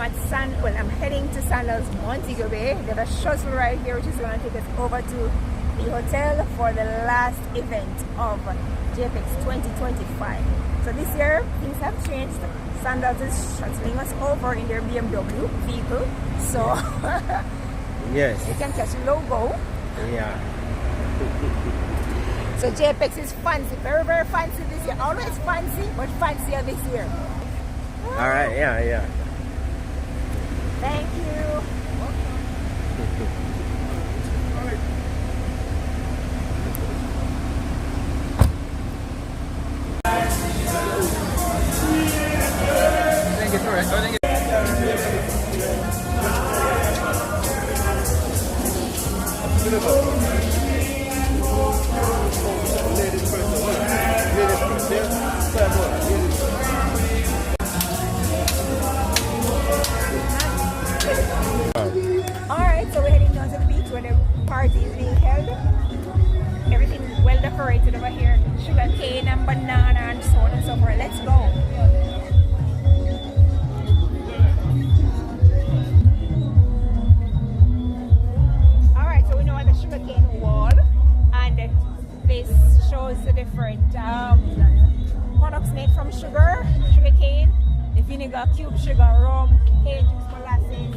I'm heading to Sandals Montego Bay. They have a shuttle right here which is going to take us over to the hotel for the last event of JAPEX 2025. So this year things have changed. Sandals is shuttling us over in their BMW vehicle. So yes, you can catch the logo. Yeah. So JAPEX is fancy, very, very fancy this year. Always fancy, but fancier this year. All right, yeah. Thank you. Thank you, sorry. Alright, so we're heading down to the beach where the party is being held. Everything is well decorated over here. Sugar cane and banana and so on and so forth. Let's go. Alright, so we know on the sugarcane wall, and this shows the different products made from sugar cane, the vinegar, cube sugar, rum, cane juice, molasses,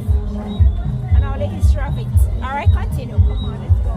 and all the history of it. Alright, continue. Come on, let's go.